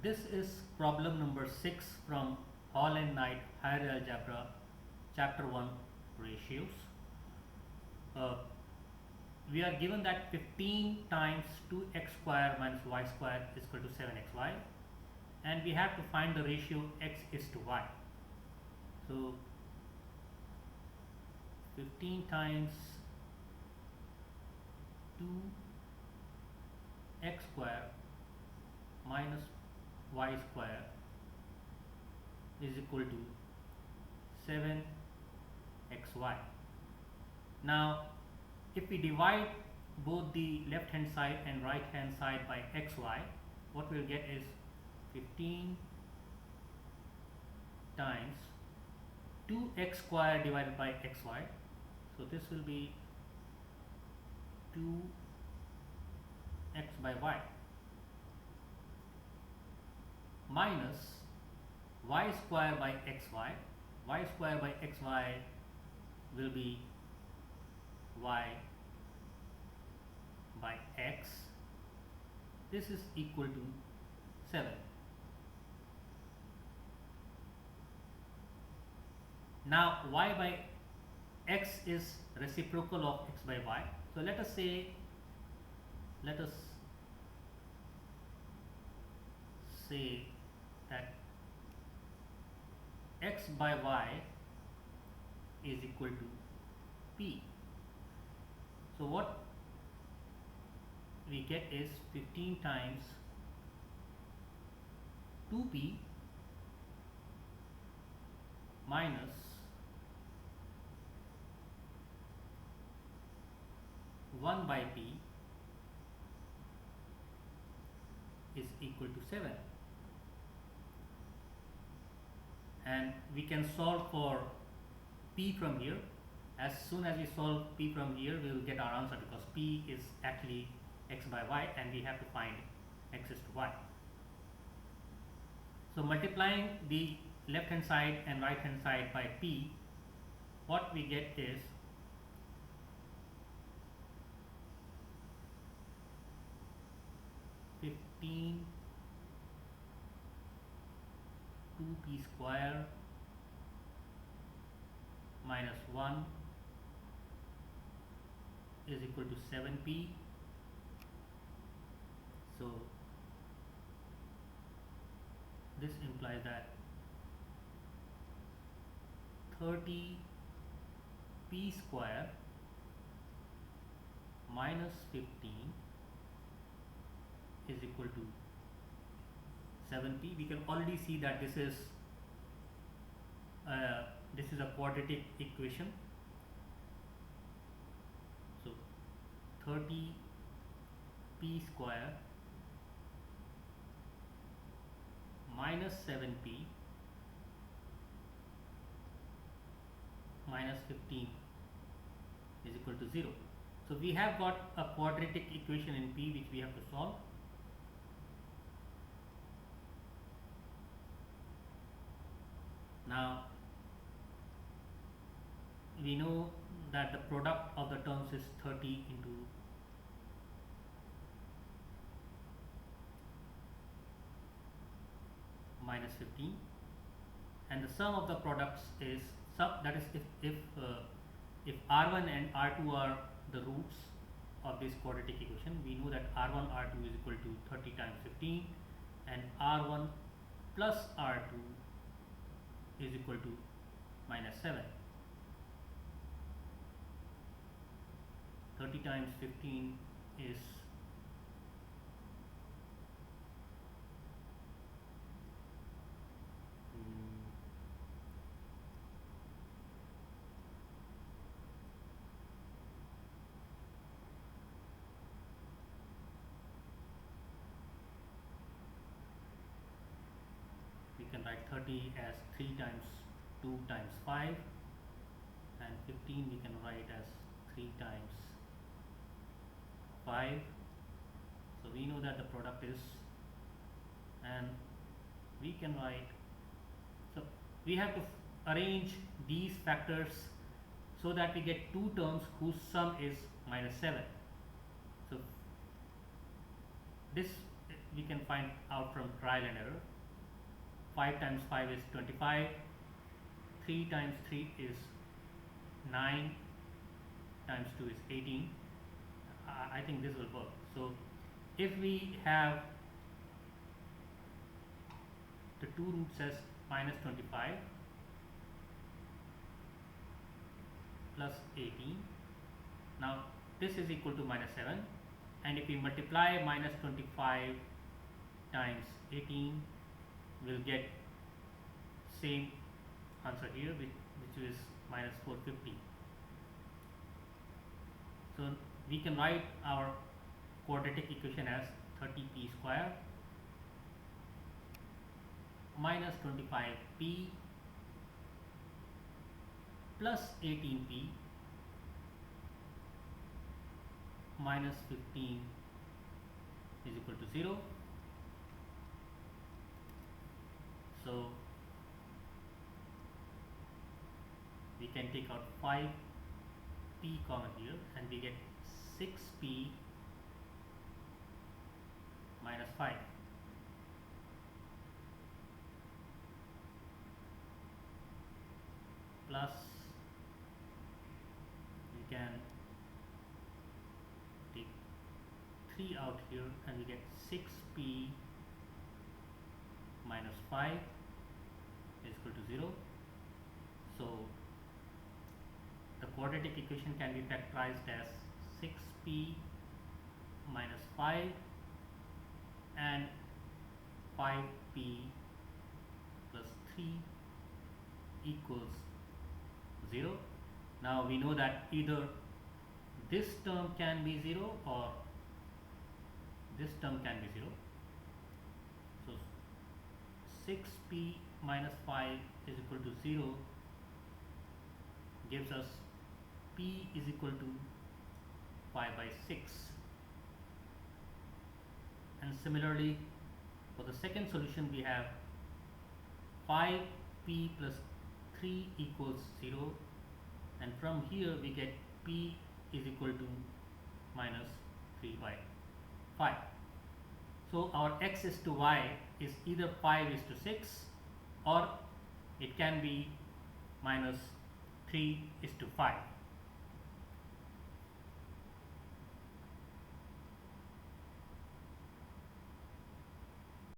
This is problem number 6 from Hall and Knight Higher Algebra, Chapter 1, Ratios. Uh, we are given that 15 times 2x square minus y square is equal to 7xy, and we have to find the ratio x is to y. So 15 times 2x square minus y square is equal to 7xy. Now if we divide both the left hand side and right hand side by xy, what we'll get is 15 times 2x square divided by xy. So this will be 2x by y minus y square by xy. Y square by xy will be y by x. This is equal to 7. Now y by x is reciprocal of x by y. So let us say that x by y is equal to p. So what we get is 15 times 2p minus 1 by p is equal to 7. And we can solve for p from here. As soon as we solve p from here, we will get our answer, because p is actually x by y and we have to find x is to y. So multiplying the left hand side and right hand side by p, what we get is 15 2p square minus 1 is equal to 7p. So this implies that 30p square minus 15 is equal to 7p. We can already see that this is a quadratic equation. So 30p square minus 7p minus 15 is equal to 0. So we have got a quadratic equation in p which we have to solve. Now we know that the product of the terms is 30 into minus 15, and the sum of the products is that is if r1 and r2 are the roots of this quadratic equation, we know that r1 r2 is equal to 30 times 15, and r1 plus r2 is equal to minus 7. 30 times 15 is we can write 30 as 3 times 2 times 5, and 15 we can write as 3 times 5. So we know that the product is, and we can write, so we have to arrange these factors so that we get two terms whose sum is minus 7. So this we can find out from trial and error. 5 times 5 is 25, 3 times 3 is 9, times 2 is 18. I think this will work. So if we have the two roots as minus 25 plus 18, now this is equal to minus 7, and if we multiply minus 25 times 18, we'll get same answer here, which is minus 450. So we can write our quadratic equation as 30p square minus 25p plus 18p minus 15 is equal to 0. So we can take out 5p common here, and we get 6p minus 5 plus, we can take 3 out here, and we get 6p minus 5 is equal to 0. So the quadratic equation can be factorized as 6p minus 5 and 5p plus 3 equals 0. Now we know that either this term can be 0 or this term can be 0. So 6p minus 5 is equal to 0 gives us p is equal to 5 by 6. And similarly, for the second solution, we have 5p plus 3 equals 0, and from here we get p is equal to minus 3 by 5. So our x is to y is either 5 is to 6, or it can be minus 3 is to 5.